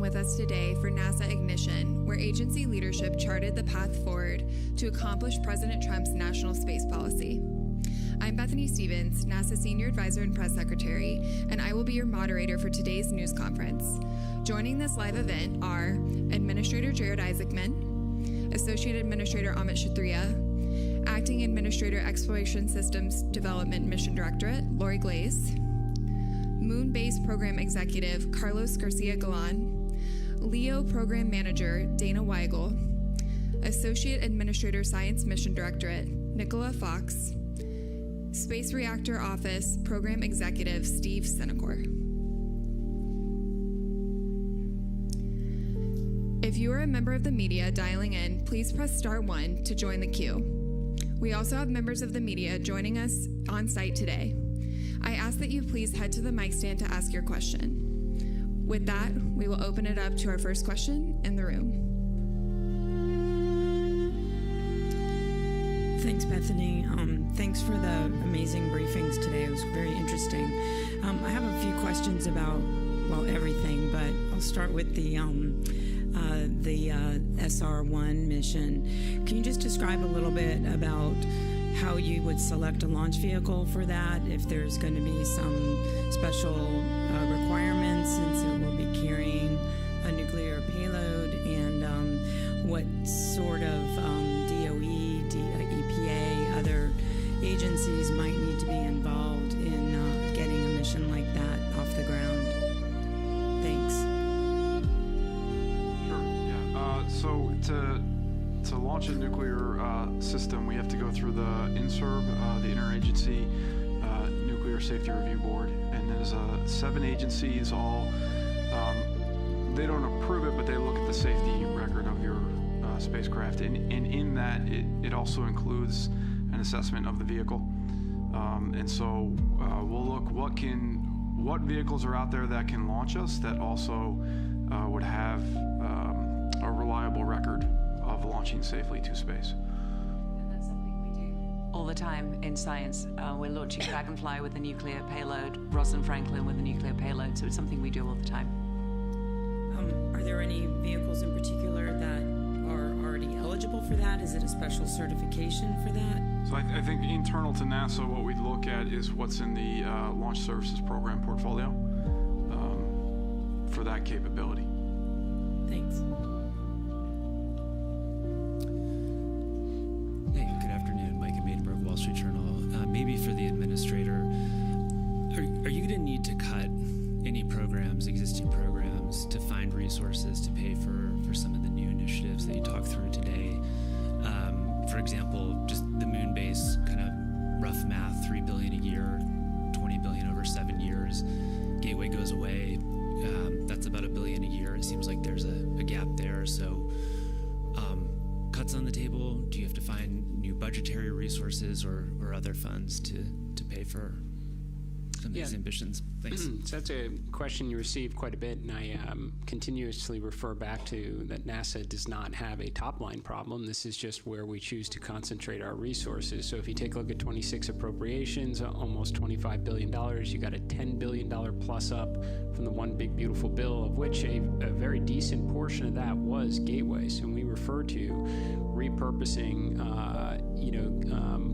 with us today for NASA Ignition, where agency leadership charted the path forward to accomplish President Trump's national space policy. I'm Bethany Stevens, NASA Senior Advisor and Press Secretary, and I will be your moderator for today's news conference. Joining this live event are Administrator Jared Isaacman, Associate Administrator Amit Kshatriya, Acting Administrator Exploration Systems Development Mission Directorate Lori Glaze, Moon Base Program Executive Carlos Garcia Galan, LEO Program Manager Dana Weigel, Associate Administrator Science Mission Directorate Nicola Fox, Space Reactor Office Program Executive Steve Senecor. If you are a member of the media dialing in, please press star 1 to join the queue. We also have members of the media joining us on site today. I ask that you please head to the mic stand to ask your question. With that, we will open it up to our first question in the room. Thanks, Bethany. Thanks for the amazing briefings today. It was very interesting. I have a few questions about, well, everything, but I'll start with the SR-1 mission. Can you just describe a little bit about how you would select a launch vehicle for that, if there's going to be some special requirements since it will be carrying a nuclear payload, and what sort of DOE, EPA, other agencies might need to be involved in getting a mission like that off the ground? Thanks. Sure, yeah. So to launch a nuclear system, we have to go through the INSERB, the Interagency Nuclear Safety Review Board, and there's 7 agencies. All they don't approve it, but they look at the safety record of your spacecraft, and in that it also includes an assessment of the vehicle. And so we'll look what vehicles are out there that can launch us that also would have a reliable record of launching safely to space. And that's something we do all the time in science. We're launching Dragonfly with a nuclear payload, Rosalind Franklin with a nuclear payload, so it's something we do all the time. Are there any vehicles in particular that are already eligible for that? Is it a special certification for that? So I think internal to NASA, what we'd look at is what's in the Launch Services Program portfolio for that capability. Thanks. Hey, good afternoon. Mike Maidenberg, Wall Street Journal. Maybe for the administrator, are you going to need to cut any programs, existing programs, to find resources to pay for some of the new initiatives that you talked through today? For example, just the moon base, kind of rough math, $3 billion a year, $20 billion over 7 years. Gateway goes away. That's about $1 billion a year. It seems like there's a gap there. So cuts on the table. Do you have to find new budgetary resources or other funds to pay for some of these ambitions? Thanks. So that's a question you receive quite a bit, and I continuously refer back to that NASA does not have a top-line problem. This is just where we choose to concentrate our resources. So if you take a look at 26 appropriations, almost $25 billion, you got a $10 billion plus up from the One Big Beautiful Bill, of which a very decent portion of that was gateways. And we refer to repurposing,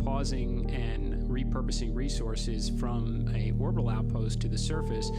pausing and repurposing resources from a orbital outpost to the surface.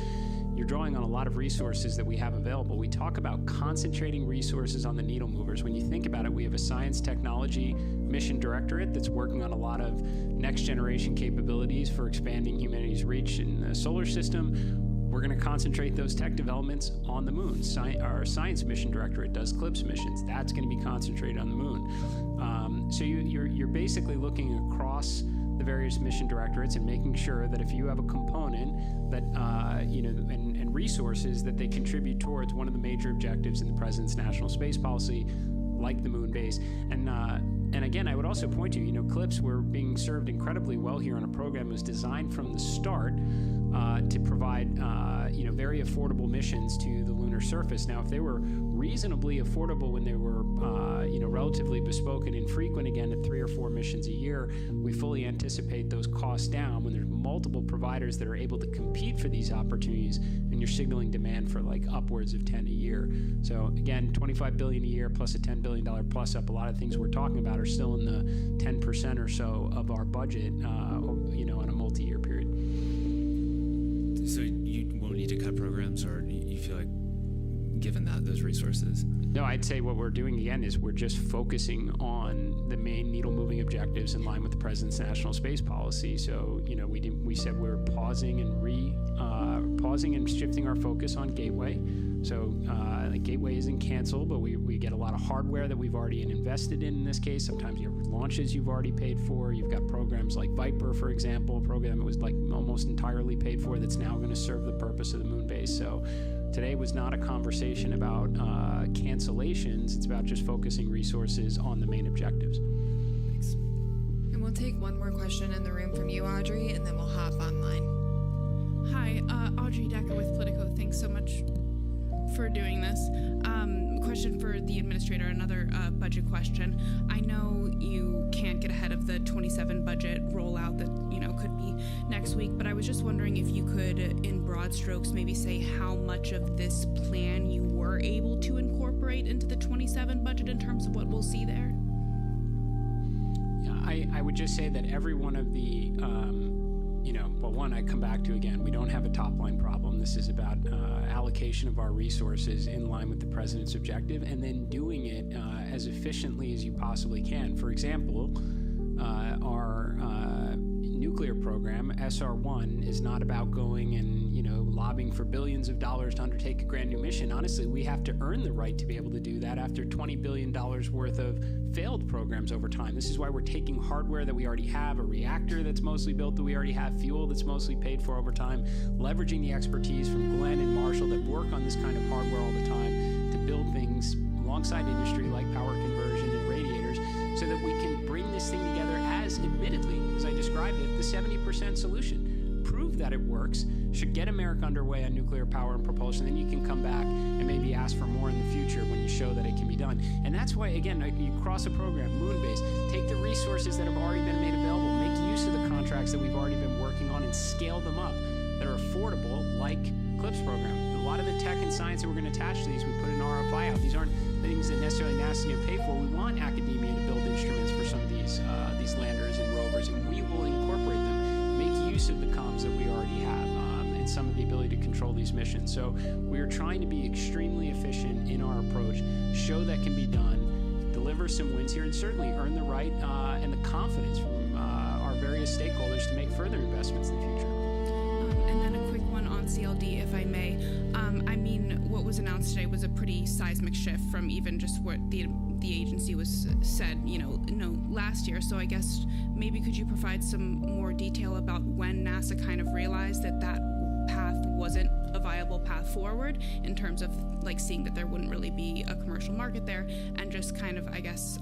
You're drawing on a lot of resources that we have available. We talk about concentrating resources on the needle movers. When you think about it, we have a science technology mission directorate that's working on a lot of next generation capabilities for expanding humanity's reach in the solar system. We're going to concentrate those tech developments on the moon. Our science mission directorate does CLPS missions. That's going to be concentrated on the moon. So you're basically looking across the various mission directorates and making sure that if you have a component that, and resources that they contribute towards one of the major objectives in the President's national space policy, like the moon base. And again, I would also point to, CLPS were being served incredibly well here on a program that was designed from the start to provide, very affordable missions to the lunar surface. Now, if they were reasonably affordable when they were, relatively bespoke and infrequent, again, at 3 or 4 missions a year. We fully anticipate those costs down when there's multiple providers that are able to compete for these opportunities, and you're signaling demand for like upwards of 10 a year. So again, $25 billion a year plus a $10 billion plus up. A lot of things we're talking about are still in the 10% or so of our budget, on a multi-year period. So you won't need to cut programs, or you feel like, given those resources? No, I'd say what we're doing again is we're just focusing on the main needle-moving objectives in line with the President's national space policy. So, we said we're pausing and shifting our focus on Gateway. So the Gateway isn't canceled, but we get a lot of hardware that we've already invested in this case. Sometimes you have launches you've already paid for. You've got programs like Viper, for example, a program that was like almost entirely paid for that's now going to serve the purpose of the moon base. So today was not a conversation about cancellations. It's about just focusing resources on the main objectives. Thanks. And we'll take one more question in the room from you, Audrey, and then we'll hop online. Hi, Audrey Decker with Politico. Thanks so much for doing this. Question for the administrator, another budget question. I know you can't get ahead of the 27 budget rollout that, could be next week, but I was just wondering if you could, in broad strokes, maybe say how much of this plan you were able to incorporate into the 27 budget in terms of what we'll see there? Yeah, I would just say that every one of the one, I come back to again, we don't have a top line problem. This is about allocation of our resources in line with the President's objective, and then doing it as efficiently as you possibly can. For example, our nuclear program, SR1, is not about going and lobbying for billions of dollars to undertake a grand new mission. Honestly, we have to earn the right to be able to do that after $20 billion worth of failed programs over time. This is why we're taking hardware that we already have, a reactor that's mostly built that we already have, fuel that's mostly paid for over time, leveraging the expertise from Glenn and Marshall that work on this kind of hardware all the time to build things alongside industry like power conversion and radiators so that we can bring this thing together as, admittedly, as I described it, the 70% solution. Prove that it works, should get America underway on nuclear power and propulsion, then you can come back and maybe ask for more in the future when you show that it can be done. And that's why, again, you cross a program, Moonbase, take the resources that have already been made available, make use of the contracts that we've already been working on and scale them up that are affordable, like CLIPS program. A lot of the tech and science that we're going to attach to these, we put an RFI out. These aren't things that necessarily NASA can pay for. We want academia to build instruments for some of these landers and rovers, and we will incorporate them, make use of the comms that we already have, and some of the ability to control these missions. So we are trying to be extremely efficient in our approach, show that can be done, deliver some wins here, and certainly earn the right and the confidence from our various stakeholders to make further investments in the future. And then a quick one on CLD, if I may. What was announced today was a pretty seismic shift from even just what the agency was said, last year. So I guess maybe could you provide some more detail about when NASA kind of realized that path wasn't a viable path forward in terms of seeing that there wouldn't really be a commercial market there, and just kind of, I guess,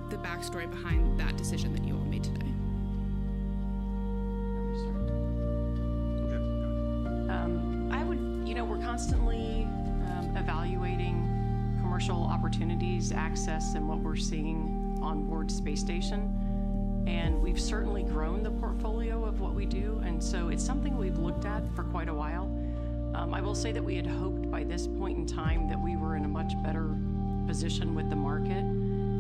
the backstory behind that decision that you all made today. We're constantly evaluating commercial opportunities, access, and what we're seeing on board Space Station. And we've certainly grown the portfolio of what we do, and so it's something we've looked at for quite a while. I will say that we had hoped by this point in time that we were in a much better position with the market.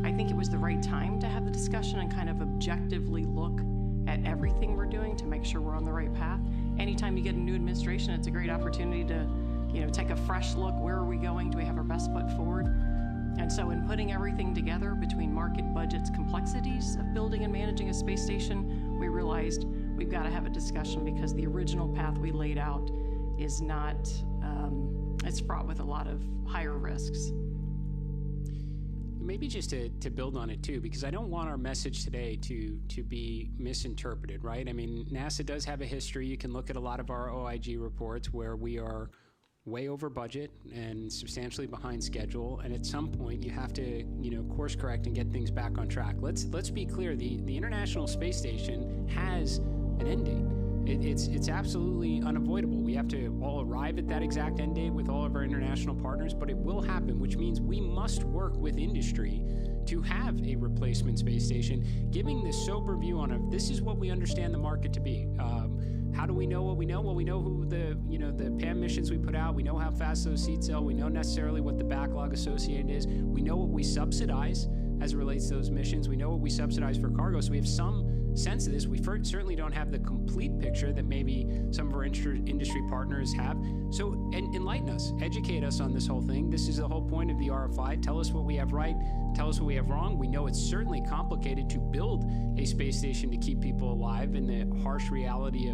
I think it was the right time to have the discussion and kind of objectively look at everything we're doing to make sure we're on the right path. Anytime you get a new administration, it's a great opportunity to, take a fresh look. Where are we going? Do we have our best foot forward? And so in putting everything together between market budgets, complexities of building and managing a space station, we realized we've got to have a discussion because the original path we laid out is not, it's fraught with a lot of higher risks. Maybe just to build on it too, because I don't want our message today to be misinterpreted, right? I mean, NASA does have a history. You can look at a lot of our OIG reports where we are way over budget and substantially behind schedule, and at some point you have to, course correct and get things back on track. Let's be clear. The International Space Station has an end date. It's absolutely unavoidable. We have to all arrive at that exact end date with all of our international partners, but it will happen, which means we must work with industry to have a replacement space station, giving this sober view on this is what we understand the market to be. How do we know what we know? Well, we know who the PAM missions we put out. We know how fast those seats sell. We know necessarily what the backlog associated is. We know what we subsidize as it relates to those missions. We know what we subsidize for cargo. So we have some sense of this. We certainly don't have the complete picture that maybe some of our industry partners have. So enlighten us, educate us on this whole thing. This is the whole point of the RFI. Tell us what we have right, tell us what we have wrong. We know it's certainly complicated to build a space station to keep people alive in the harsh reality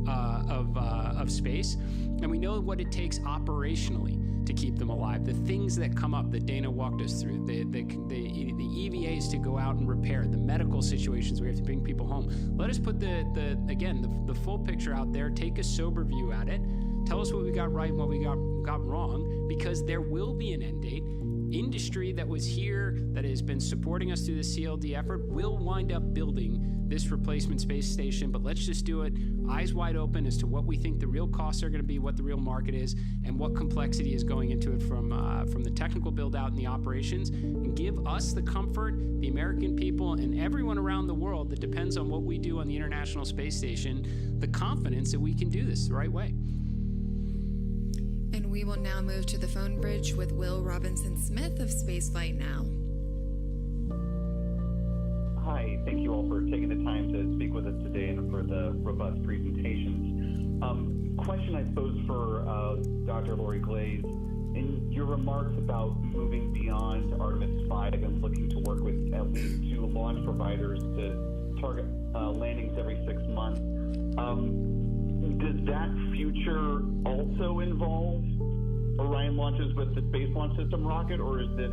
of space. And we know what it takes operationally to keep them alive. The things that come up that Dana walked us through, the EVAs to go out and repair, the medical situations we have to bring people home. Let us put the full picture out there, take a sober view at it, tell us what we got right and what we got wrong, because there will be an end date. Industry that was here, that has been supporting us through the CLD effort, will wind up building this replacement space station, but let's just do it eyes wide open as to what we think the real costs are going to be, what the real market is, and what complexity is going into it from the technical build out and the operations, and give us the comfort, the American people, and everyone around the world that depends on what we do on the International Space Station, the confidence that we can do this the right way. And we will now move to the phone bridge with Will Robinson-Smith of Spaceflight Now. Hi, thank you all for taking the time to speak with us today and for the robust presentations. Question, I suppose, for Dr. Lori Glaze. In your remarks about moving beyond Artemis 5 and looking to work with at least 2 launch providers to target landings every 6 months, does that future also involve Orion launches with the Space Launch System rocket, or is this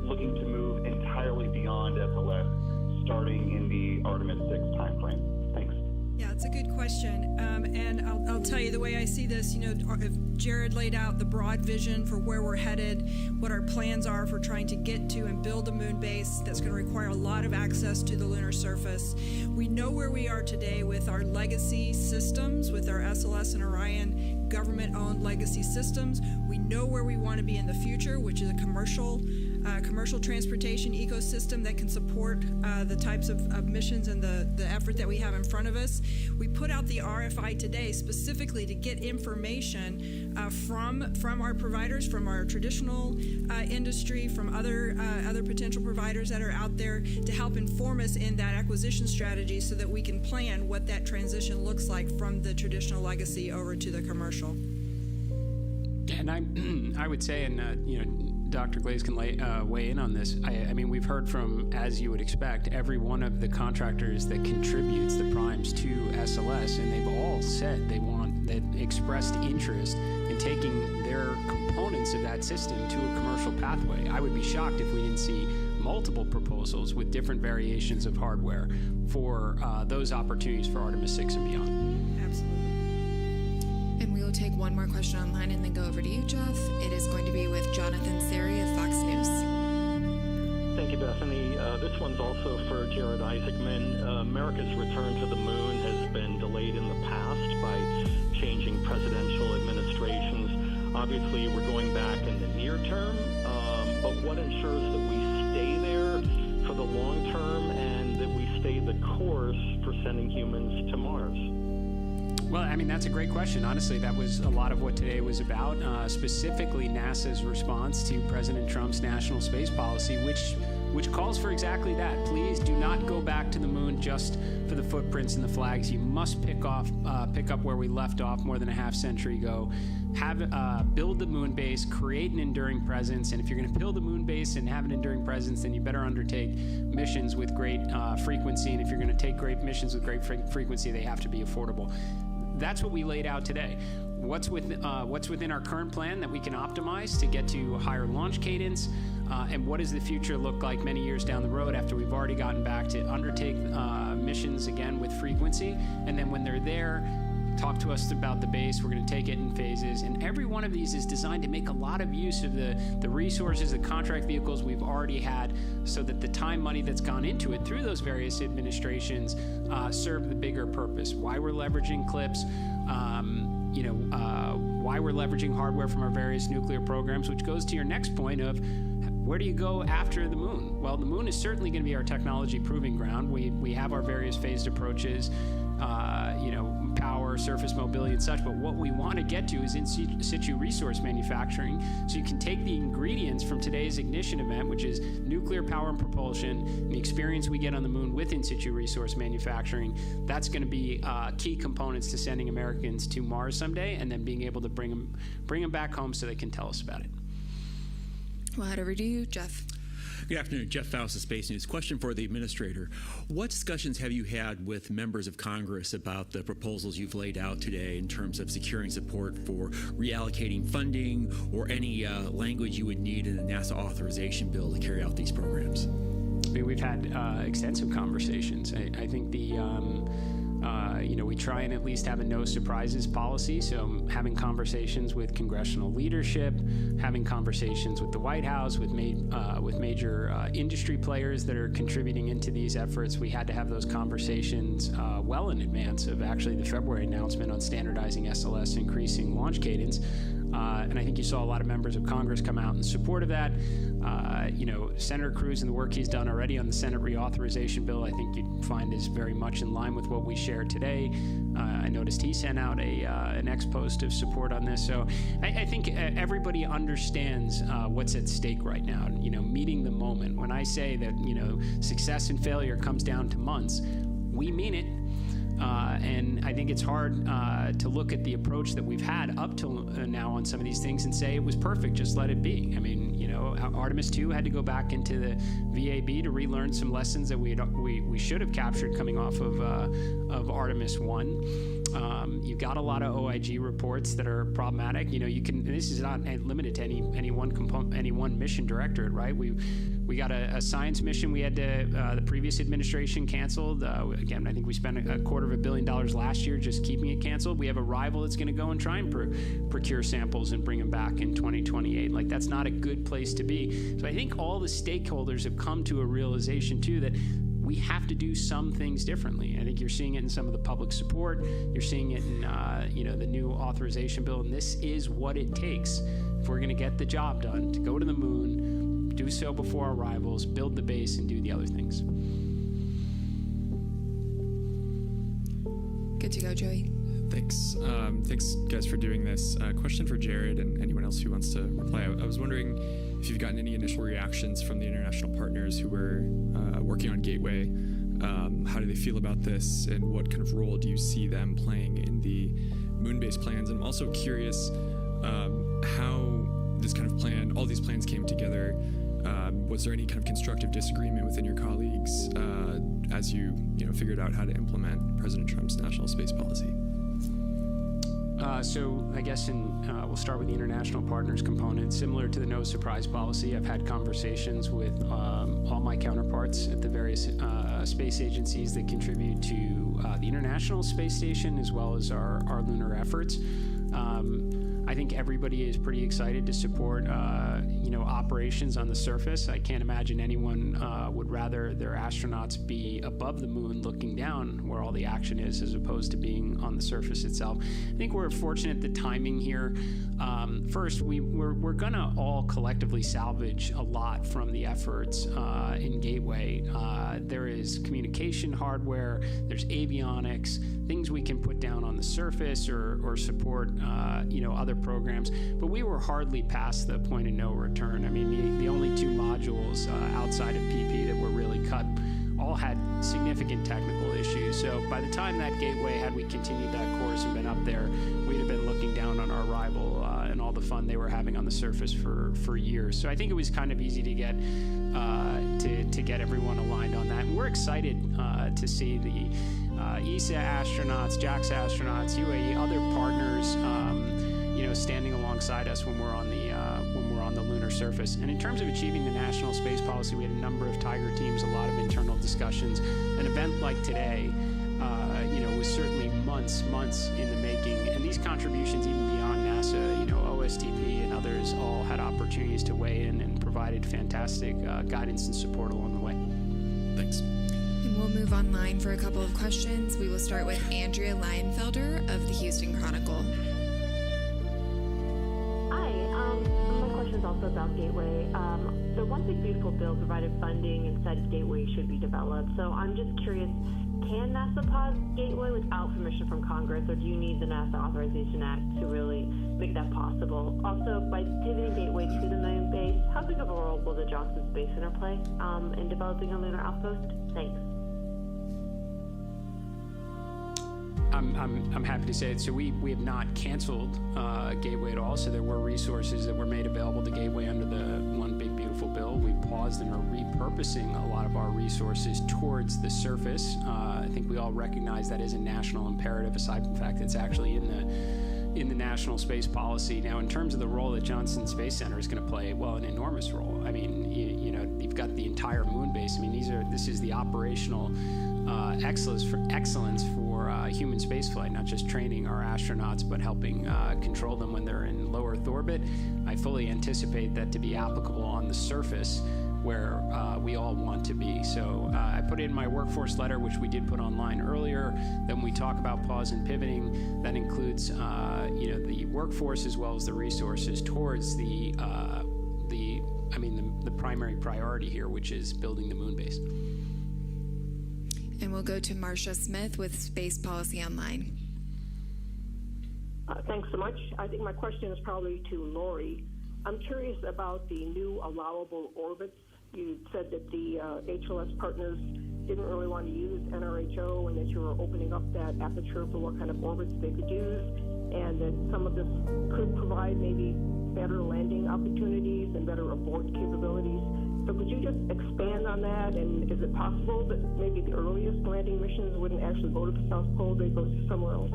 looking to move entirely beyond SLS, starting in the Artemis 6 timeframe? Thanks. Yeah, it's a good question. And I'll tell you the way I see this, if Jared laid out the broad vision for where we're headed, what our plans are for trying to get to and build a moon base that's going to require a lot of access to the lunar surface. We know where we are today with our legacy systems, with our SLS and Orion government-owned legacy systems. We know where we want to be in the future, which is a commercial transportation ecosystem that can support the types of missions and the effort that we have in front of us. We put out the RFI today specifically to get information from our providers, from our traditional industry, from other potential providers that are out there to help inform us in that acquisition strategy so that we can plan what that transition looks like from the traditional legacy over to the commercial. And I would say, and Dr. Glaze can weigh in on this. I mean, we've heard from, as you would expect, every one of the contractors that contributes the primes to SLS, and they've all said they've expressed interest in taking their components of that system to a commercial pathway. I would be shocked if we didn't see multiple proposals with different variations of hardware for those opportunities for Artemis 6 and beyond. Absolutely. And we will take one more question online and then go over to you, Jeff. It is going to be with Jonathan Seri of Fox News. Thank you, Bethany. This one's also for Jared Isaacman. America's return to the moon has been delayed in the past by changing presidential administrations. Obviously, we're going back in the near term, but what ensures that we stay there for the long term and that we stay the course for sending humans to Mars? Well, I mean, that's a great question. Honestly, that was a lot of what today was about, specifically NASA's response to President Trump's national space policy, which calls for exactly that. Please do not go back to the moon just for the footprints and the flags. You must pick up where we left off more than a half century ago. Build the moon base, create an enduring presence, and if you're going to build a moon base and have an enduring presence, then you better undertake missions with great frequency, and if you're going to take great missions with great frequency, they have to be affordable. That's what we laid out today. What's within our current plan that we can optimize to get to higher launch cadence, and what does the future look like many years down the road after we've already gotten back to undertake missions again with frequency, and then when they're there, talk to us about the base. We're going to take it in phases. And every one of these is designed to make a lot of use of the resources, the contract vehicles we've already had, so that the time, money that's gone into it through those various administrations serve the bigger purpose. Why we're leveraging CLPS, why we're leveraging hardware from our various nuclear programs, which goes to your next point of where do you go after the moon? Well, the moon is certainly going to be our technology proving ground. We have our various phased approaches, power, surface mobility, and such. But what we want to get to is in situ resource manufacturing. So you can take the ingredients from today's ignition event, which is nuclear power and propulsion, and the experience we get on the moon with in situ resource manufacturing. That's going to be key components to sending Americans to Mars someday, and then being able to bring them back home so they can tell us about it. We'll head over to you, Jeff. Good afternoon. Jeff Faust of Space News. Question for the administrator. What discussions have you had with members of Congress about the proposals you've laid out today in terms of securing support for reallocating funding or any language you would need in a NASA authorization bill to carry out these programs? I mean, we've had extensive conversations. I think we try and at least have a no surprises policy. So having conversations with congressional leadership, having conversations with the White House, with major industry players that are contributing into these efforts. We had to have those conversations well in advance of actually the February announcement on standardizing SLS, increasing launch cadence. And I think you saw a lot of members of Congress come out in support of that. Senator Cruz and the work he's done already on the Senate reauthorization bill, I think you'd find is very much in line with what we shared today. I noticed he sent out an ex-post of support on this. So I think everybody understands what's at stake right now, meeting the moment. When I say that, success and failure comes down to months, we mean it. And I think it's hard to look at the approach that we've had up till now on some of these things and say it was perfect, just let it be. I mean, Artemis 2 had to go back into the VAB to relearn some lessons that we should have captured coming off of Artemis 1. You've got a lot of OIG reports that are problematic. This is not limited to any one mission directorate, right? We got a science mission we had to, the previous administration canceled. Again, I think we spent $250 million last year just keeping it canceled. We have a rival that's going to go and try and procure samples and bring them back in 2028. Like, that's not a good place to be. So I think all the stakeholders have come to a realization, too, that we have to do some things differently. I think you're seeing it in some of the public support. You're seeing it in the new authorization bill. And this is what it takes if we're going to get the job done, to go to the moon, do so before our rivals, build the base, and do the other things. Good to go, Joey. Thanks. Thanks, guys, for doing this. Question for Jared and anyone else who wants to reply. I was wondering if you've gotten any initial reactions from the international partners who were working on Gateway. How do they feel about this, and what kind of role do you see them playing in the moon-based plans? And I'm also curious how this kind of plan, all these plans came together. Was there any kind of constructive disagreement within your colleagues as you figured out how to implement President Trump's national space policy? So I guess we'll start with the international partners component. Similar to the no surprise policy, I've had conversations with all my counterparts at the various space agencies that contribute to the International Space Station, as well as our lunar efforts. I think everybody is pretty excited to support, operations on the surface. I can't imagine anyone would rather their astronauts be above the moon looking down where all the action is, as opposed to being on the surface itself. I think we're fortunate the timing here. First, we're gonna all collectively salvage a lot from the efforts in Gateway. There is communication hardware, there's avionics, things we can put down on the surface or support, other programs. But we were hardly past the point of no return. I mean, the only two modules outside of PP that were really cut all had significant technical issues. So by the time that Gateway, had we continued that course and been up there, we'd have been looking down on our rival and all the fun they were having on the surface for years. So I think it was kind of easy to get everyone aligned on that. And we're excited to see the ESA astronauts, JAXA astronauts, UAE, other partners, standing alongside us when we're on the lunar surface. And in terms of achieving the national space policy, we had a number of Tiger teams, a lot of internal discussions. An event like today was certainly months in the making. And these contributions, even beyond NASA, OSTP and others all had opportunities to weigh in and provided fantastic guidance and support along the way. Thanks. And we'll move online for a couple of questions. We will start with Andrea Leinfelder of the Houston Chronicle. Hi, my question is also about Gateway. The One Big Beautiful bill provided funding and said Gateway should be developed. So I'm just curious, can NASA pause Gateway without permission from Congress, or do you need the NASA Authorization Act to really make that possible? Also, by pivoting Gateway to the moon base, how big of a role will the Johnson Space Center play in developing a lunar outpost? Thanks. I'm happy to say it. So we have not canceled Gateway at all. So there were resources that were made available to Gateway under the One Big Beautiful bill. We paused and are repurposing a lot of our resources towards the surface. I think we all recognize that is a national imperative, aside from the fact that it's actually in the national space policy. Now, in terms of the role that Johnson Space Center is going to play, well, an enormous role. I mean, you've got the entire moon base. I mean, this is the operational excellence for human spaceflight, not just training our astronauts, but helping control them when they're in low Earth orbit. I fully anticipate that to be applicable on the surface, where we all want to be. So I put in my workforce letter, which we did put online earlier, that when we talk about pause and pivoting, that includes the workforce as well as the resources towards the primary priority here, which is building the moon base. And we'll go to Marcia Smith with Space Policy Online. Thanks so much. I think my question is probably to Lori. I'm curious about the new allowable orbits. You said that the HLS partners didn't really want to use NRHO, and that you were opening up that aperture for what kind of orbits they could use, and that some of this could provide maybe better landing opportunities and better abort capabilities. So could you just expand on that? And is it possible that maybe the earliest landing missions wouldn't actually go to the South Pole, they'd go somewhere else?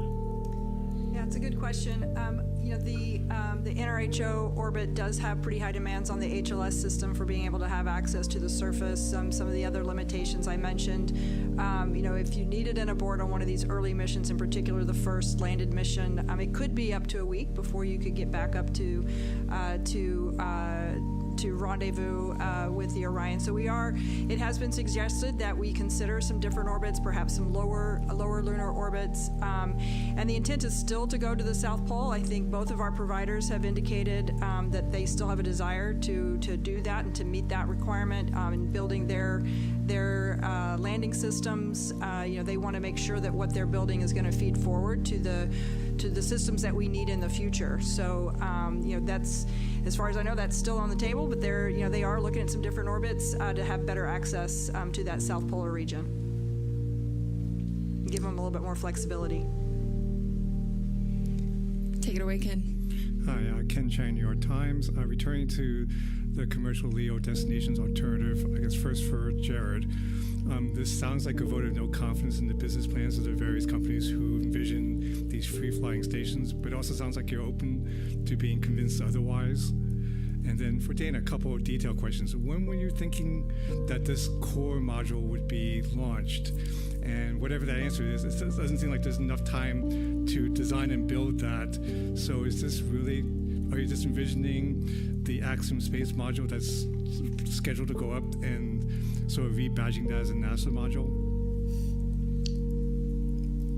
Yeah, it's a good question. The NRHO orbit does have pretty high demands on the HLS system for being able to have access to the surface. Some of the other limitations I mentioned. If you needed an abort on one of these early missions, in particular the first landed mission, it could be up to a week before you could get back up to rendezvous with the Orion. So it has been suggested that we consider some different orbits, perhaps some lower lunar orbits. And the intent is still to go to the South Pole. I think both of our providers have indicated that they still have a desire to do that and to meet that requirement in building their landing systems. They want to make sure that what they're building is going to feed forward to the systems that we need in the future. So, that's, as far as I know, that's still on the table, but they are looking at some different orbits to have better access to that South Polar region. Give them a little bit more flexibility. Take it away, Ken. Hi, Ken Chang, New York Times. Returning to the commercial LEO destinations alternative, I guess first for Jared. This sounds like a vote of no confidence in the business plans of the various companies who envision these free-flying stations, but it also sounds like you're open to being convinced otherwise. And then for Dana, a couple of detailed questions. When were you thinking that this core module would be launched? And whatever that answer is, it doesn't seem like there's enough time to design and build that. So is this really, are you just envisioning the Axiom space module that's scheduled to go up and sort of rebadging that as a NASA module?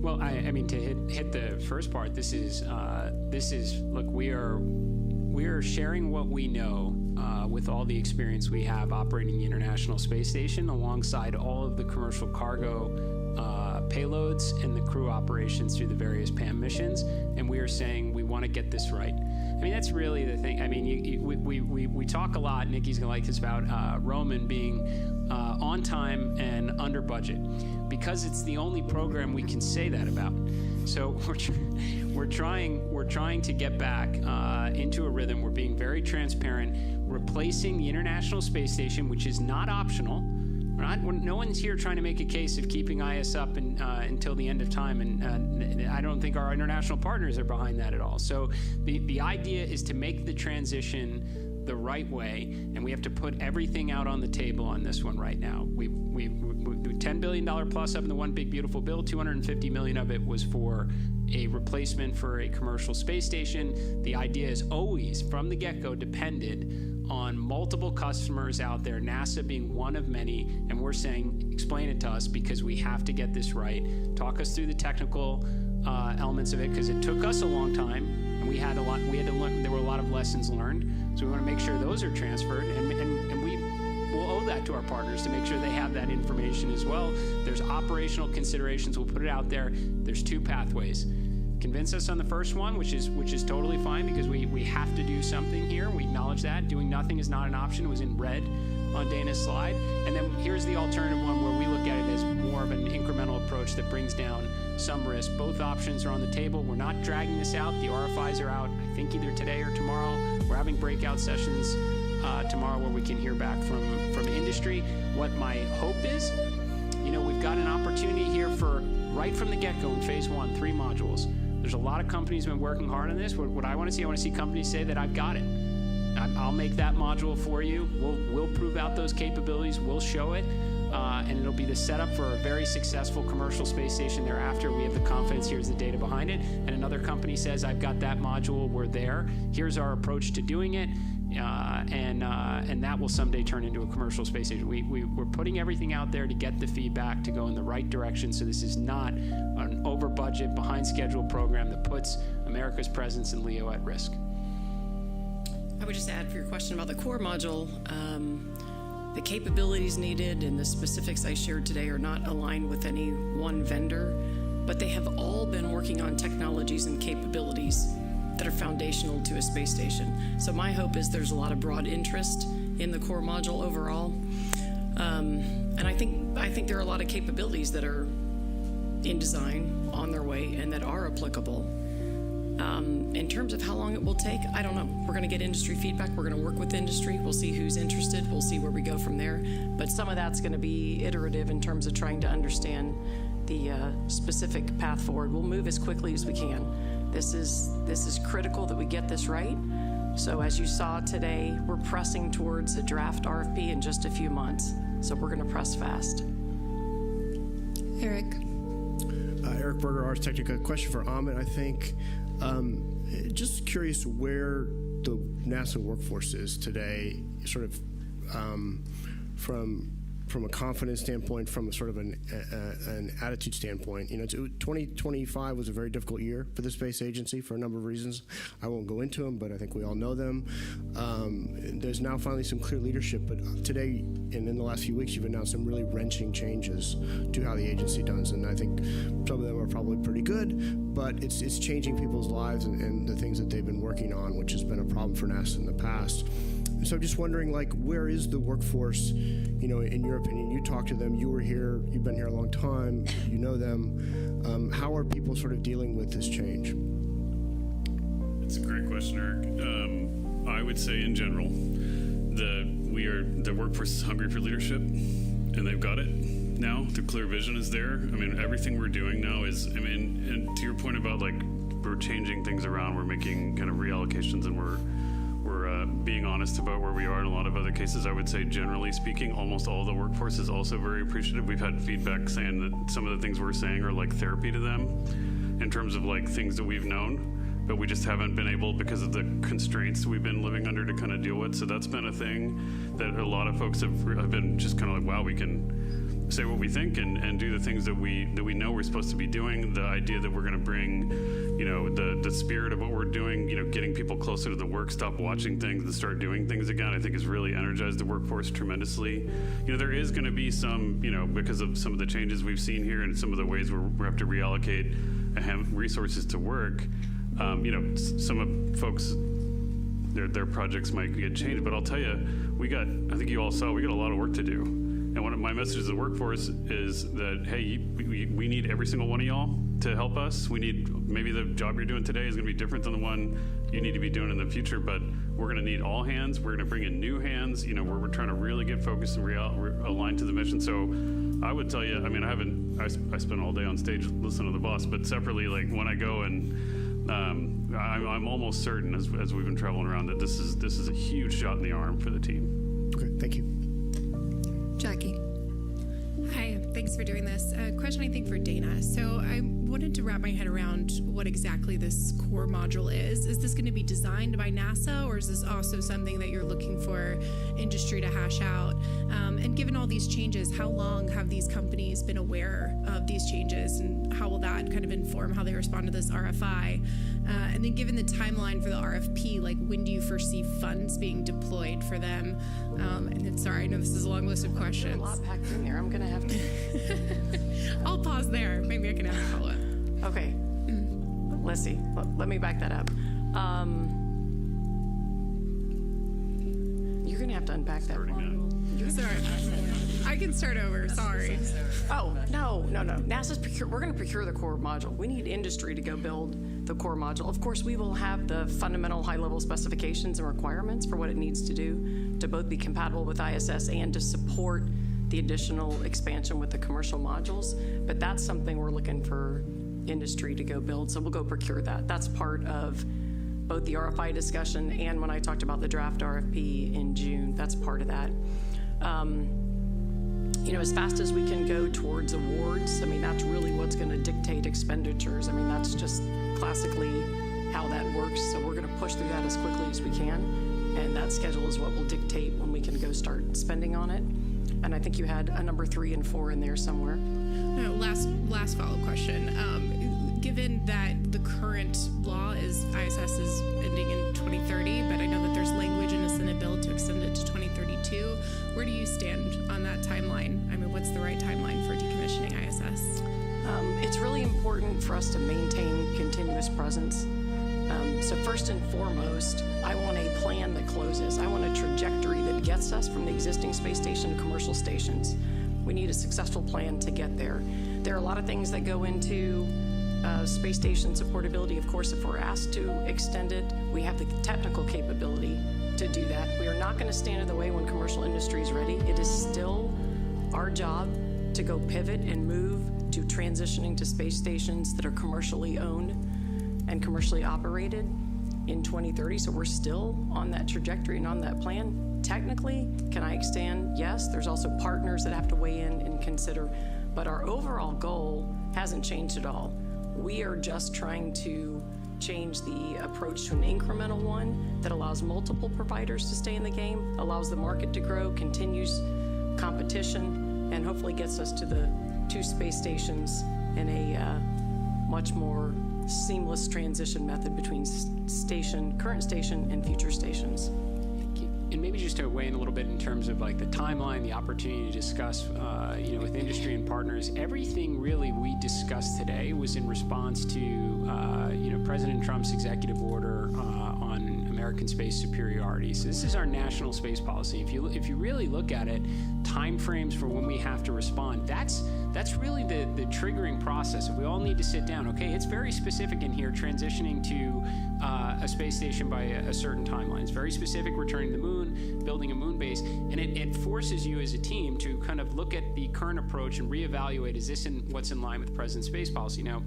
Well, I mean, to hit the first part, this is look, we are sharing what we know with all the experience we have operating the International Space Station, alongside all of the commercial cargo payloads and the crew operations through the various PAM missions, and we are saying we want to get this right. I mean, that's really the thing. I mean, we talk a lot, Nikki's going to like this, about Roman being on time and under budget, because it's the only program we can say that about. So we're trying to get back into a rhythm. We're being very transparent, replacing the International Space Station, which is not optional. No one's here trying to make a case of keeping IS up until the end of time, and I don't think our international partners are behind that at all. So the idea is to make the transition the right way, and we have to put everything out on the table on this one right now. We $10 billion plus up in the One Big Beautiful Bill. $250 million of it was for a replacement for a commercial space station. The idea is always, from the get-go, depended on multiple customers out there, NASA being one of many, and we're saying, explain it to us because we have to get this right. Talk us through the technical elements of it, because it took us a long time, and we had to learn. There were a lot of lessons learned, so we want to make sure those are transferred, and we will owe that to our partners to make sure they have that information as well. There's operational considerations. We'll put it out there. There's two pathways. Convince us on the first one, which is totally fine, because we have to do something here. We acknowledge that. Doing nothing is not an option. It was in red on Dana's slide. And then here's the alternative one, where we look at it as more of an incremental approach that brings down some risk. Both options are on the table. We're not dragging this out. The RFIs are out, I think, either today or tomorrow. We're having breakout sessions tomorrow where we can hear back from industry. What my hope is, we've got an opportunity here for, right from the get-go in phase 1, 3 modules. There's a lot of companies been working hard on this. What I want to see companies say that I've got it. I'll make that module for you. We'll prove out those capabilities. We'll show it. And it'll be the setup for a very successful commercial space station thereafter. We have the confidence. Here's the data behind it. And another company says, I've got that module. We're there. Here's our approach to doing it. And that will someday turn into a commercial space station. We're putting everything out there to get the feedback to go in the right direction, so this is not an over-budget, behind-schedule program that puts America's presence in LEO at risk. I would just add for your question about the core module, the capabilities needed and the specifics I shared today are not aligned with any one vendor, but they have all been working on technologies and capabilities that are foundational to a space station. So my hope is there's a lot of broad interest in the core module overall. And I think there are a lot of capabilities that are in design, on their way, and that are applicable. In terms of how long it will take, I don't know. We're going to get industry feedback. We're going to work with industry. We'll see who's interested. We'll see where we go from there. But some of that's going to be iterative in terms of trying to understand the specific path forward. We'll move as quickly as we can. This is critical that we get this right. So as you saw today, we're pressing towards a draft RFP in just a few months. So we're going to press fast. Eric. Eric Berger, Ars Technica. Question for Amit, I think. Just curious where the NASA workforce is today, sort of from a confidence standpoint, from a sort of an attitude standpoint. 2025 was a very difficult year for the space agency for a number of reasons. I won't go into them, but I think we all know them. There's now finally some clear leadership, but today and in the last few weeks, you've announced some really wrenching changes to how the agency does, and I think some of them are probably pretty good, but it's changing people's lives and the things that they've been working on, which has been a problem for NASA in the past. So I'm just wondering, where is the workforce, in your opinion? You talk to them, you were here, you've been here a long time, you know them. How are people sort of dealing with this change? It's a great question, Eric. I would say in general, the workforce is hungry for leadership, and they've got it now. The clear vision is there. Everything we're doing now is, and to your point about we're changing things around, we're making kind of reallocations, and we're being honest about where we are. In a lot of other cases, I would say, generally speaking, almost all the workforce is also very appreciative. We've had feedback saying that some of the things we're saying are like therapy to them in terms of things that we've known, but we just haven't been able, because of the constraints we've been living under, to kind of deal with. So that's been a thing that a lot of folks have been just kind of wow, we can say what we think and do the things that we know we're supposed to be doing. The idea that we're going to bring the spirit of what we're doing, getting people closer to the work, stop watching things and start doing things again, I think has really energized the workforce tremendously. There is going to be some, because of some of the changes we've seen here and some of the ways we have to reallocate resources to work, some of folks, their projects might get changed, but I'll tell you, I think you all saw, we got a lot of work to do. And one of my messages to the workforce is that, hey, we need every single one of y'all to help us. We need, maybe the job you're doing today is going to be different than the one you need to be doing in the future, but we're going to need all hands. We're going to bring in new hands, where we're trying to really get focused and aligned to the mission. So I would tell you, I spend all day on stage listening to the boss, but separately, when I go and I'm almost certain, as we've been traveling around, that this is a huge shot in the arm for the team. Okay, thank you. Jackie. Hi, thanks for doing this. A question, I think, for Dana. So I wanted to wrap my head around what exactly this core module is. Is this going to be designed by NASA, or is this also something that you're looking for industry to hash out? And given all these changes, how long have these companies been aware of these changes, and how will that kind of inform how they respond to this RFI? And then given the timeline for the RFP, like when do you foresee funds being deployed for them? And then, sorry, I know this is a long list of questions. A lot packed in there. I'm going to have to... I'll pause there. Maybe I can have a follow-up. Okay. Let's see. Let me back that up. You're going to have to unpack that. Sorry. I can start over. Sorry. Oh, no. NASA's we're going to procure the core module. We need industry to go build the core module. Of course, we will have the fundamental high-level specifications and requirements for what it needs to do to both be compatible with ISS and to support the additional expansion with the commercial modules. But that's something we're looking for industry to go build. So we'll go procure that. That's part of both the RFI discussion and when I talked about the draft RFP in June, that's part of that. As fast as we can go towards awards, that's really what's going to dictate expenditures. That's just classically how that works. So we're going to push through that as quickly as we can. And that schedule is what will dictate when we can go start spending on it. And I think you had a number 3 and 4 in there somewhere. No, last follow-up question. Given that the current law is ISS is ending in 2030, but I know that there's language in the Senate bill to extend it to 2032, where do you stand on that timeline? What's the right timeline for decommissioning ISS? It's really important for us to maintain continuous presence. So first and foremost, I want a plan that closes. I want a trajectory that gets us from the existing space station to commercial stations. We need a successful plan to get there. There are a lot of things that go into space station supportability. Of course, if we're asked to extend it, we have the technical capability to do that. We are not going to stand in the way when commercial industry is ready. It is still our job to go pivot and move to transitioning to space stations that are commercially owned and commercially operated in 2030. So we're still on that trajectory and on that plan. Technically, can I extend? Yes. There's also partners that have to weigh in and consider. But our overall goal hasn't changed at all. We are just trying to change the approach to an incremental one that allows multiple providers to stay in the game, allows the market to grow, continues competition, and hopefully gets us to the 2 space stations in a much more seamless transition method between current station and future stations. And maybe just to weigh in a little bit in terms of like the timeline, the opportunity to discuss, with industry and partners. Everything really we discussed today was in response to, President Trump's executive order on American space superiority. So this is our national space policy. If you really look at it, timeframes for when we have to respond, that's really the triggering process. If we all need to sit down, okay, it's very specific in here, transitioning to a space station by a certain timeline. It's very specific, returning to the moon, building a moon base, and it forces you as a team to kind of look at the current approach and reevaluate, is this what's in line with the president's space policy? Now,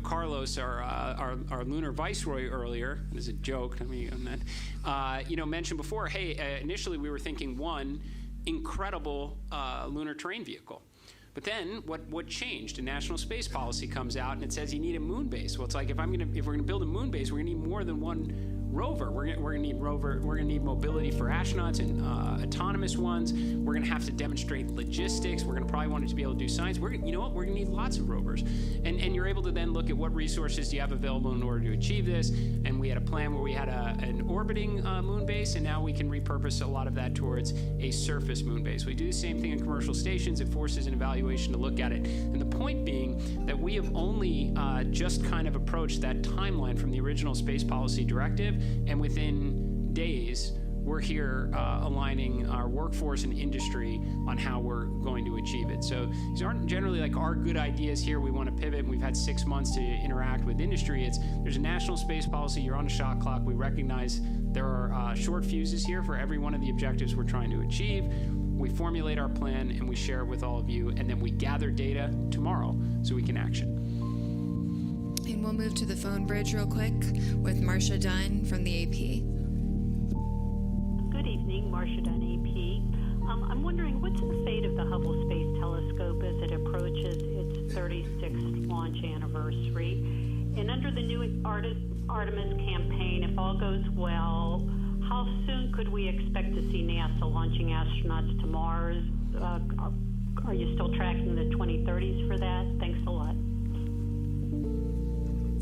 Carlos, our lunar viceroy earlier, as a joke, mentioned before, hey, initially we were thinking one incredible lunar terrain vehicle. But then what changed? A national space policy comes out and it says you need a moon base. Well, it's like if we're gonna build a moon base, we're gonna need more than one rover. We're gonna need mobility for astronauts and autonomous ones. We're gonna have to demonstrate logistics. We're gonna probably want to be able to do science. We're gonna need lots of rovers. And you're able to then look at what resources do you have available in order to achieve this. And we had a plan where we had an orbiting moon base, and now we can repurpose a lot of that towards a surface moon base. We do the same thing in commercial stations. It forces an evaluation to look at it. And the point being that we have only just kind of approached that timeline from the original space policy directive, and within days, we're here aligning our workforce and industry on how we're going to achieve it. So these aren't generally like our good ideas here. We want to pivot, and we've had 6 months to interact with industry. There's a national space policy. You're on a shot clock. We recognize there are short fuses here for every one of the objectives we're trying to achieve. We formulate our plan, and we share it with all of you, and then we gather data tomorrow so we can action. And And we'll move to the phone bridge real quick with Marcia Dunn from the AP. Good evening, Marcia Dunn, AP. I'm wondering, what's the fate of the Hubble Space Telescope as it approaches its 36th launch anniversary? And under the new Artemis campaign, if all goes well, how soon could we expect to see NASA launching astronauts to Mars? Are you still tracking the 2030s for that? Thanks a lot.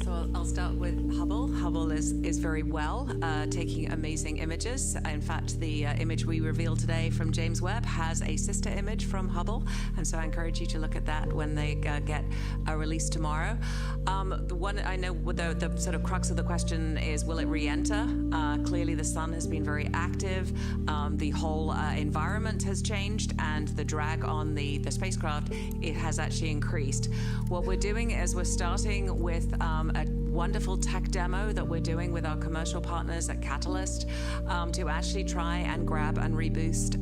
So I'll start with Hubble. Hubble is very well, taking amazing images. In fact, the image we revealed today from James Webb has a sister image from Hubble, and so I encourage you to look at that when they get released tomorrow. The one I know, the sort of crux of the question is, will it re-enter? Clearly, the sun has been very active. The whole environment has changed, and the drag on the spacecraft, it has actually increased. What we're doing is we're starting with a wonderful tech demo that we're doing with our commercial partners at Catalyst to actually try and grab and reboost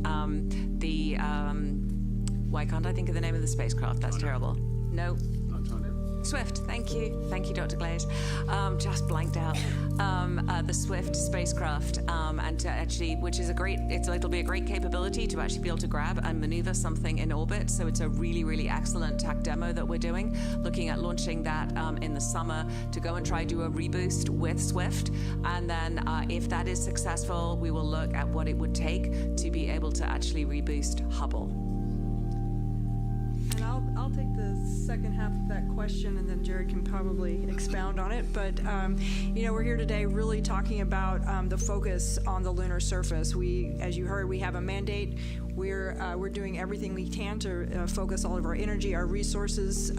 why can't I think of the name of the spacecraft? That's terrible. No. Swift, thank you, Dr. Glaze. Just blanked out. The Swift spacecraft, and to actually, which is it'll be a great capability to actually be able to grab and maneuver something in orbit. So it's a really, really excellent tech demo that we're doing, looking at launching that in the summer to go and try do a reboost with Swift, and then if that is successful, we will look at what it would take to be able to actually reboost Hubble. And I'll take the second half of that question, and then Jared can probably expound on it. But, we're here today really talking about the focus on the lunar surface. As you heard, we have a mandate. We're doing everything we can to focus all of our energy, our resources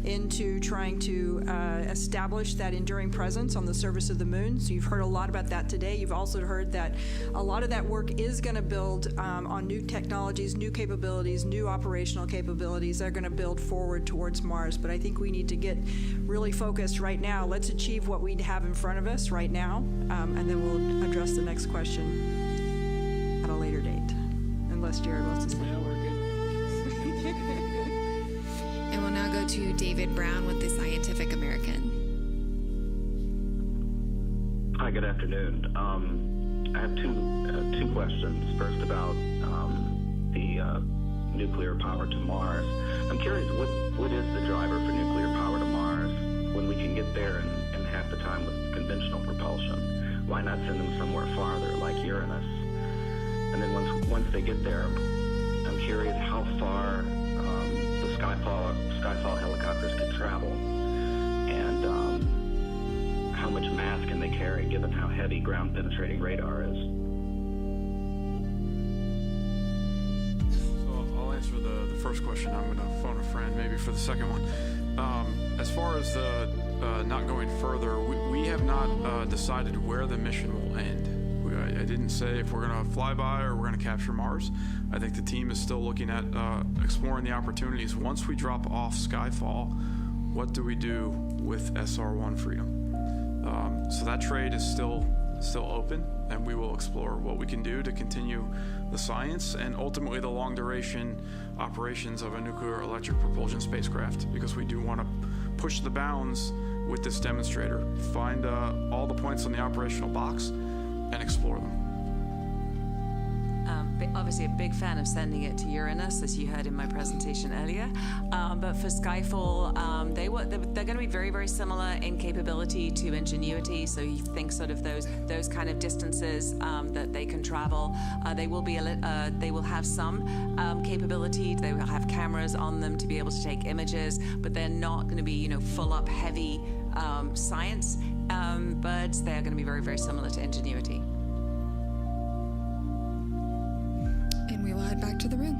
into trying to establish that enduring presence on the surface of the moon. So you've heard a lot about that today. You've also heard that a lot of that work is going to build on new technologies, new capabilities, new operational capabilities that are going to build forward towards Mars. But I think we need to get really focused right now. Let's achieve what we have in front of us right now, and then we'll address the next question at a later date. Unless Jared wants to say. Yeah, we're good. And we'll now go to David Brown with the Scientific American. Hi, good afternoon. I have two questions. First about the nuclear power to Mars. I'm curious, what is the driver for nuclear power to Mars when we can get there in half the time with conventional propulsion? Why not send them somewhere farther, like Uranus? And then once they get there, I'm curious how far the Skyfall helicopters can travel, and how much mass can they carry, given how heavy ground-penetrating radar is. So I'll answer the first question. I'm going to phone a friend maybe for the second one. As far as the not going further, we have not decided where the mission will end. I didn't say if we're going to fly by or we're going to capture Mars. I think the team is still looking at exploring the opportunities. Once we drop off Skyfall, what do we do with SR-1 Freedom? So that trade is still open, and we will explore what we can do to continue the science and ultimately the long-duration operations of a nuclear electric propulsion spacecraft, because we do want to push the bounds with this demonstrator, find all the points on the operational box, and explore them. Obviously a big fan of sending it to Uranus, as you heard in my presentation earlier. But for Skyfall, they're going to be very, very similar in capability to Ingenuity. So you think sort of those kind of distances that they can travel. They will have some capability. They will have cameras on them to be able to take images, but they're not going to be full up heavy science. But they're going to be very, very similar to Ingenuity. And we will head back to the room.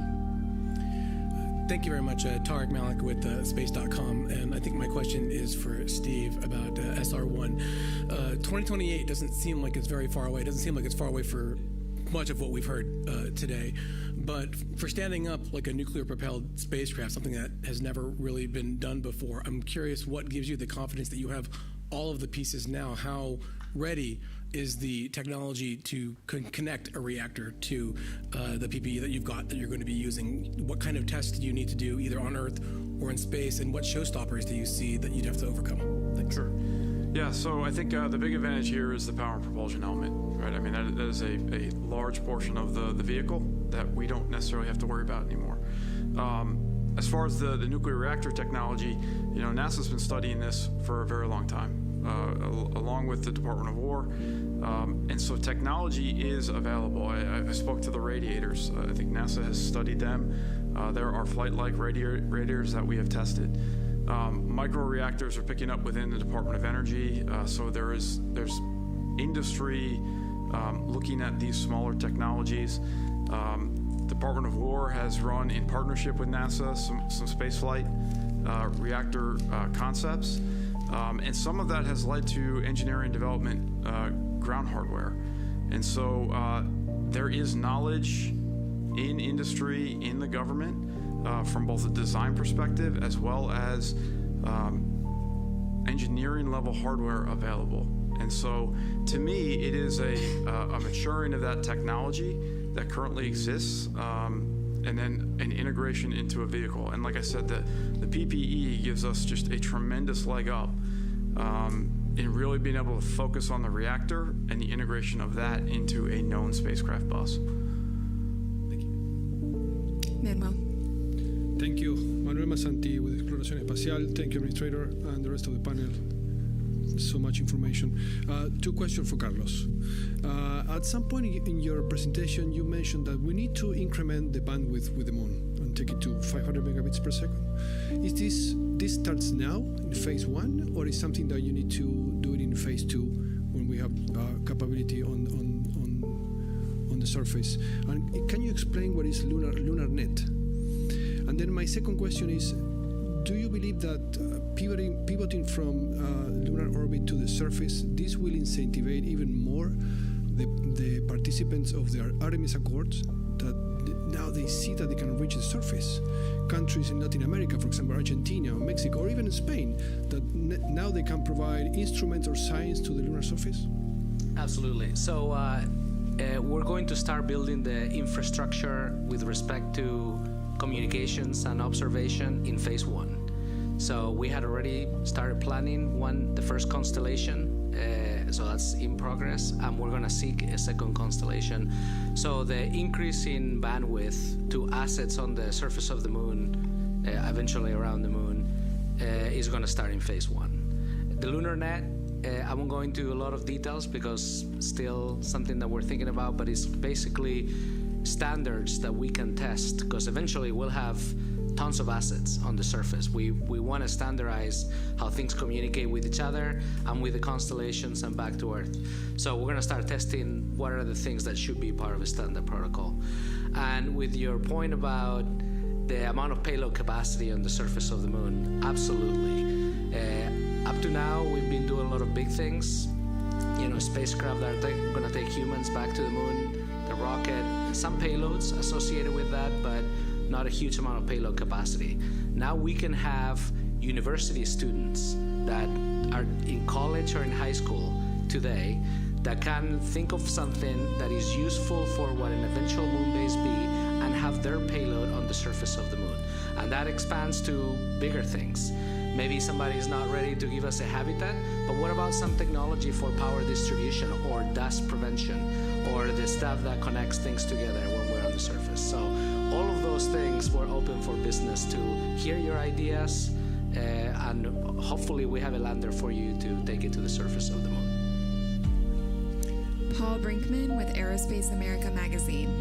Thank you very much. Tarek Malik with Space.com. And I think my question is for Steve about SR1. 2028 doesn't seem like it's very far away. It doesn't seem like it's far away for much of what we've heard today. But for standing up like a nuclear-propelled spacecraft, something that has never really been done before, I'm curious what gives you the confidence that you have all of the pieces now. How ready is the technology to connect a reactor to the PPE that you've got that you're going to be using. What kind of tests do you need to do either on Earth or in space, and what showstoppers do you see that you'd have to overcome? Thanks. Sure. Yeah, so I think the big advantage here is the power and propulsion element, right? I mean, that is a large portion of the vehicle that we don't necessarily have to worry about anymore. As far as the nuclear reactor technology, NASA's been studying this for a very long time, along with the Department of War. And so technology is available. I spoke to the radiators. I think NASA has studied them. There are flight-like radiators that we have tested. Microreactors are picking up within the Department of Energy. So there's industry looking at these smaller technologies. Department of War has run in partnership with NASA some spaceflight reactor concepts, and some of that has led to engineering development ground hardware. And so there is knowledge in industry, in the government, from both a design perspective as well as engineering level hardware available. And so to me, it is a maturing of that technology that currently exists, and then an integration into a vehicle. And like I said, the PPE gives us just a tremendous leg up in really being able to focus on the reactor and the integration of that into a known spacecraft bus. Thank you. Manuel. Thank you. Manuel Masanti with Exploración Espacial. Thank you, Administrator, and the rest of the panel. So much information. Two questions for Carlos. At some point in your presentation, you mentioned that we need to increment the bandwidth with the moon and take it to 500 megabits per second. Is this starts now in phase 1, or is something that you need to do it in phase 2 when we have capability on the surface? And can you explain what is LunarNet? And then my second question is, do you believe that pivoting from lunar orbit to the surface, this will incentivize even more the participants of the Artemis Accords, that now they see that they can reach the surface? Countries in Latin America, for example, Argentina, or Mexico, or even Spain, that now they can provide instruments or science to the lunar surface? Absolutely. So we're going to start building the infrastructure with respect to communications and observation in phase 1. So we had already started planning the first constellation, so that's in progress, and we're going to seek a second constellation. So the increase in bandwidth to assets on the surface of the moon, eventually around the moon, is going to start in phase 1. The LunarNet, I won't go into a lot of details because still something that we're thinking about, but it's basically standards that we can test, because eventually we'll have tons of assets on the surface. We want to standardize how things communicate with each other and with the constellations and back to Earth. So we're going to start testing what are the things that should be part of a standard protocol. And with your point about the amount of payload capacity on the surface of the moon, absolutely. Up to now, we've been doing a lot of big things. Spacecraft that are going to take humans back to the moon, the rocket, some payloads associated with that, but not a huge amount of payload capacity. Now we can have university students that are in college or in high school today that can think of something that is useful for what an eventual moon base be and have their payload on the surface of the moon. And that expands to bigger things. Maybe somebody is not ready to give us a habitat, but what about some technology for power distribution or dust prevention or the stuff that connects things together when we're on the surface? So all of those things we're open for business to hear your ideas, and hopefully we have a lander for you to take it to the surface of the moon. Paul Brinkman with Aerospace America magazine.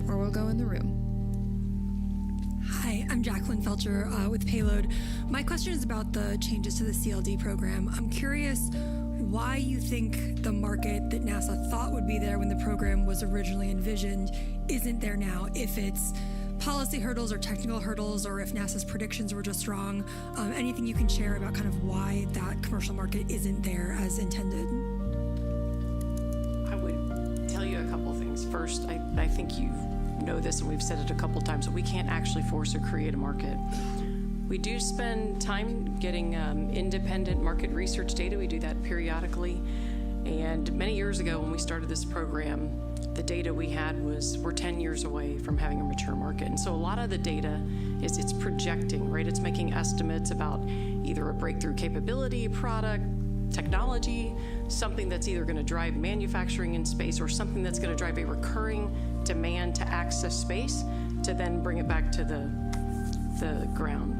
Or we'll go in the room. Hi, I'm Jacqueline Felcher with Payload. My question is about the changes to the CLD program. I'm curious why you think the market that NASA thought would be there when the program was originally envisioned isn't there now, if it's policy hurdles or technical hurdles, or if NASA's predictions were just wrong. Anything you can share about kind of why that commercial market isn't there as intended? I would tell you a couple things. First, I think you've know this, and we've said it a couple times, but we can't actually force or create a market. We do spend time getting independent market research data. We do that periodically. And many years ago when we started this program, the data we had was we're 10 years away from having a mature market. And so a lot of the data is it's projecting, right? It's making estimates about either a breakthrough capability, product, technology, something that's either going to drive manufacturing in space or something that's going to drive a recurring demand to access space to then bring it back to the ground.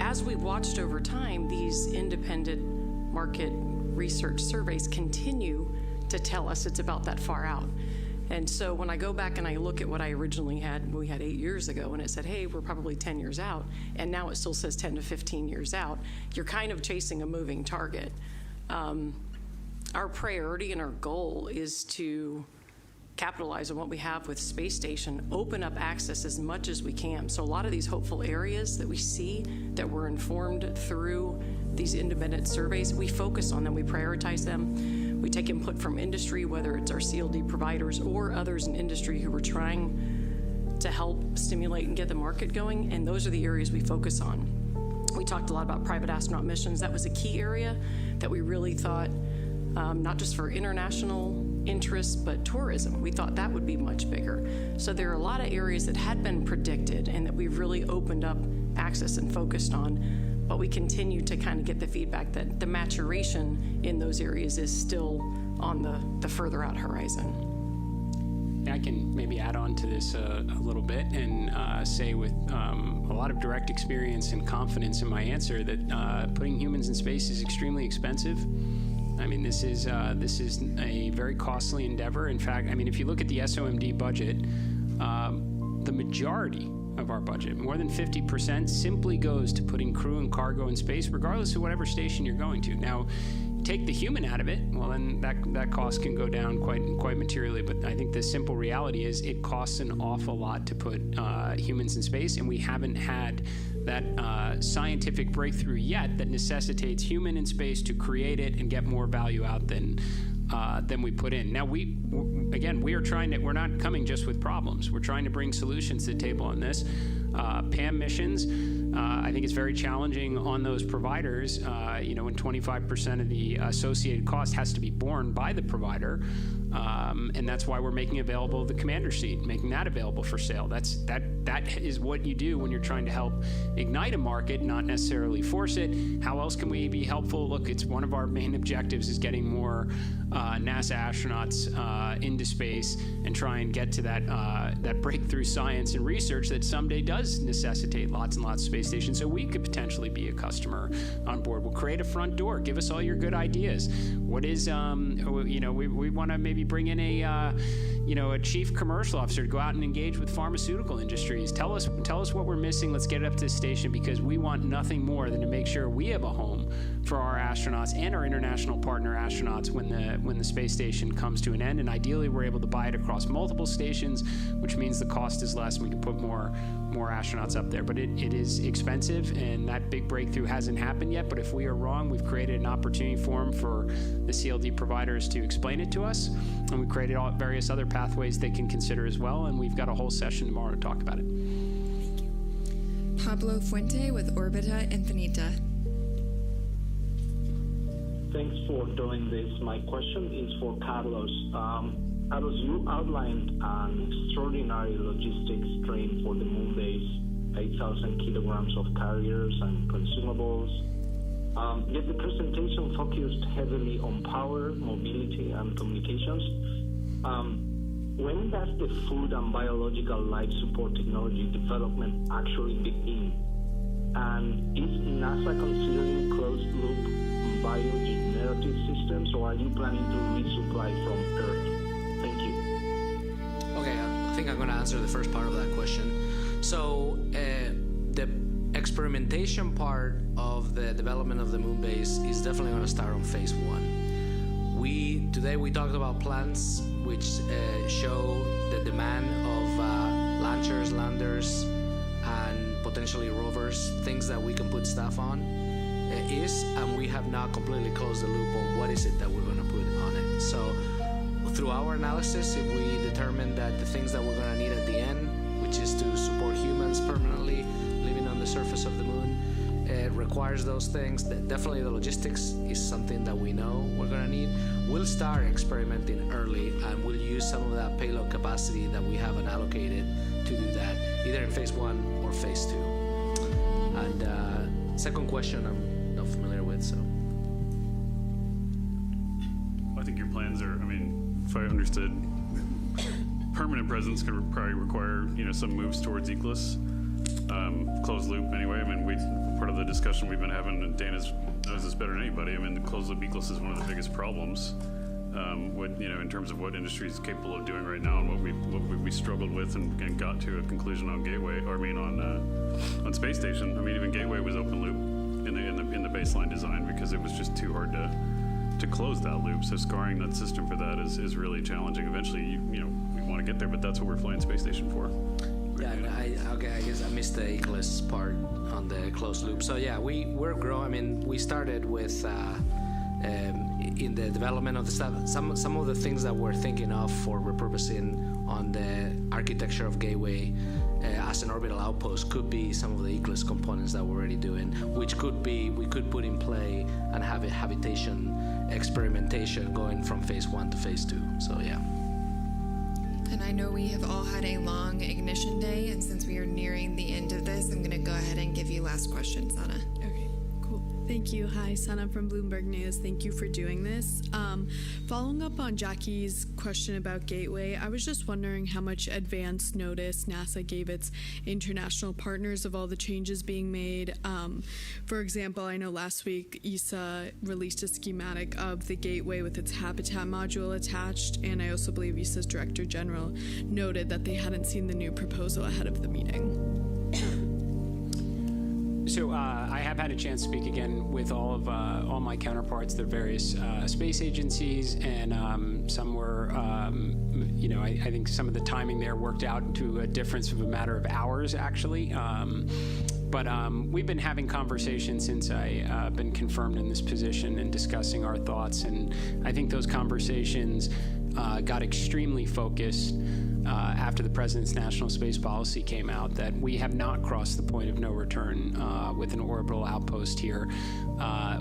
As we watched over time, these independent market research surveys continue to tell us it's about that far out. And so when I go back and I look at what I originally had, we had 8 years ago, and it said, hey, we're probably 10 years out, and now it still says 10 to 15 years out, you're kind of chasing a moving target. Our priority and our goal is to capitalize on what we have with Space Station, open up access as much as we can. So a lot of these hopeful areas that we see that were informed through these independent surveys, we focus on them, we prioritize them. We take input from industry, whether it's our CLD providers or others in industry who are trying to help stimulate and get the market going, and those are the areas we focus on. We talked a lot about private astronaut missions. That was a key area that we really thought, not just for international interests, but tourism. We thought that would be much bigger. So there are a lot of areas that had been predicted and that we've really opened up access and focused on, but we continue to kind of get the feedback that the maturation in those areas is still on the further out horizon. I can maybe add on to this a little bit and say with a lot of direct experience and confidence in my answer that putting humans in space is extremely expensive. I mean, this is a very costly endeavor. In fact, I mean, if you look at the SOMD budget, the majority of our budget, more than 50%, simply goes to putting crew and cargo in space, regardless of whatever station you're going to. Now, take the human out of it, well, then that cost can go down quite materially. But I think the simple reality is it costs an awful lot to put humans in space, and we haven't had that scientific breakthrough yet that necessitates human in space to create it and get more value out than we put in. Now, we're not coming just with problems. We're trying to bring solutions to the table on this. PAM missions, I think it's very challenging on those providers, when 25% of the associated cost has to be borne by the provider. And that's why we're making available the commander seat, making that available for sale. That is what you do when you're trying to help ignite a market, not necessarily force it. How else can we be helpful? Look, it's one of our main objectives is getting more NASA astronauts into space and try and get to that breakthrough science and research that someday does necessitate lots and lots of space stations. So we could potentially be a customer on board. We'll create a front door. Give us all your good ideas. What is, we want to maybe bring in a chief commercial officer to go out and engage with pharmaceutical industries. Tell us what we're missing. Let's get it up to the station, because we want nothing more than to make sure we have a home for our astronauts and our international partner astronauts when the space station comes to an end. And ideally, we're able to buy it across multiple stations, which means the cost is less and we can put more astronauts up there. But it is expensive, and that big breakthrough hasn't happened yet. But if we are wrong, we've created an opportunity for the CLD providers to explain it to us, and we've created various other pathways they can consider as well, and we've got a whole session tomorrow to talk about it. Thank you. Pablo Fuente with Orbita Infinita. Thanks for doing this. My question is for Carlos. Carlos, you outlined an extraordinary logistics strain for the moon base, 8,000 kilograms of carriers and consumables. Yet the presentation focused heavily on power, mobility, and communications. When does the food and biological life support technology development actually begin? And is NASA considering closed-loop biogenerative systems, or are you planning to resupply from Earth? Thank you. Okay, I think I'm going to answer the first part of that question. So the experimentation part of the development of the moon base is definitely going to start on phase 1. Today we talked about plans which show the demand of launchers, landers, and potentially rovers, things that we can put stuff on, and we have not completely closed the loop on what is it that we're going to put on it. So through our analysis, if we determine that the things that we're going to need at the end, which is to support humans permanently living on the surface of the moon, requires those things, that definitely the logistics is something that we know we're going to need. We'll start experimenting early, and we'll use some of that payload capacity that we haven't allocated to do that, either in phase 1 or phase 2. And second question I'm not familiar with, so. I think your plans are, I mean, if I understood, permanent presence could probably require, some moves towards ECLSS, closed loop anyway. I mean, part of the discussion we've been having, and Dana knows this better than anybody, I mean, the closed loop ECLSS is one of the biggest problems, in terms of what industry is capable of doing right now, and what we struggled with and got to a conclusion on Gateway, on Space Station. I mean, even Gateway was open loop in the baseline design because it was just too hard to close that loop. So scarring that system for that is really challenging. Eventually, we want to get there, but that's what we're flying Space Station for. Yeah, I guess I missed the ECLSS part on the closed loop. So yeah, we're growing. I mean, we started with in the development of the stuff. Some of the things that we're thinking of for repurposing on the architecture of Gateway as an orbital outpost could be some of the ECLSS components that we're already doing, which could be we could put in play and have a habitation experimentation going from phase 1 to phase 2. So yeah. And I know we have all had a long ignition day, and since we are nearing the end of this, I'm going to go ahead and give you last question, Sana. Okay, cool. Thank you. Hi, Sana from Bloomberg News. Thank you for doing this. Following up on Jackie's question about Gateway, I was just wondering how much advance notice NASA gave its international partners of all the changes being made. For example, I know last week ESA released a schematic of the Gateway with its habitat module attached, and I also believe ESA's Director General noted that they hadn't seen the new proposal ahead of the meeting. So I have had a chance to speak again with all my counterparts, the various space agencies, and some were, I think some of the timing there worked out to a difference of a matter of hours, actually. But we've been having conversations since I've been confirmed in this position and discussing our thoughts, and I think those conversations got extremely focused after the President's National Space Policy came out, that we have not crossed the point of no return with an orbital outpost here.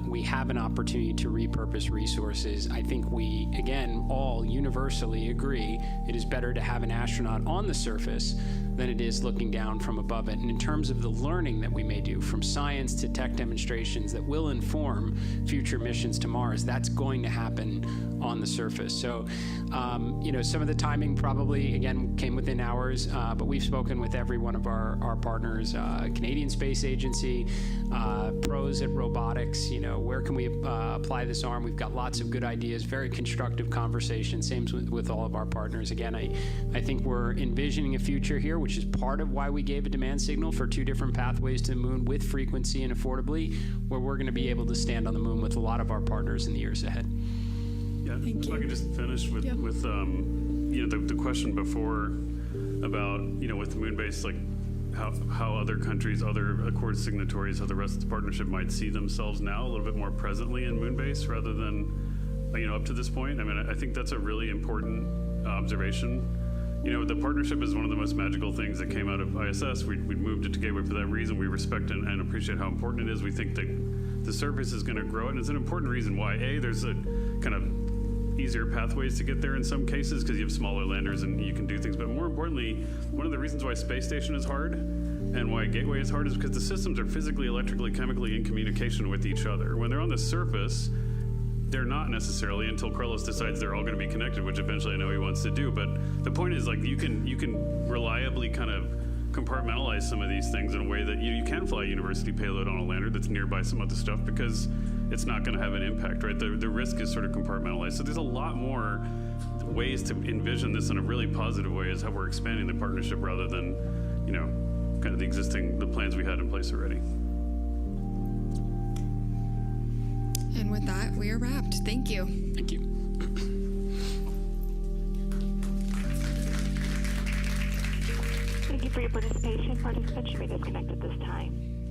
We have an opportunity to repurpose resources. I think we, again, all universally agree it is better to have an astronaut on the surface than it is looking down from above it. And in terms of the learning that we may do, from science to tech demonstrations that will inform future missions to Mars, that's going to happen on the surface. So, some of the timing probably, again, came within hours, but we've spoken with every one of our partners, Canadian Space Agency, pros at robotics, where can we apply this arm? We've got lots of good ideas, very constructive conversations, same with all of our partners. Again, I think we're envisioning a future here, which is part of why we gave a demand signal for 2 different pathways to the moon with frequency and affordably, where we're going to be able to stand on the moon with a lot of our partners in the years ahead. Yeah, if I could just finish with the question before about, with the moon base, like how other countries, other Accord signatories, how the rest of the partnership might see themselves now a little bit more presently in moon base rather than, up to this point. I mean, I think that's a really important observation. The partnership is one of the most magical things that came out of ISS. We moved it to Gateway for that reason. We respect and appreciate how important it is. We think that the surface is going to grow, and it's an important reason why, there's a kind of easier pathways to get there in some cases because you have smaller landers and you can do things. But more importantly, one of the reasons why Space Station is hard and why Gateway is hard is because the systems are physically, electrically, chemically in communication with each other. When they're on the surface, they're not necessarily until Carlos decides they're all going to be connected, which eventually I know he wants to do. But the point is, like, you can reliably kind of compartmentalize some of these things in a way that you can fly a university payload on a lander that's nearby some other stuff because it's not going to have an impact, right? The risk is sort of compartmentalized. So there's a lot more ways to envision this in a really positive way is how we're expanding the partnership rather than, kind of the plans we had in place already. And with that, we are wrapped. Thank you. Thank you. Thank you for your participation. Participants, you may disconnect at this time.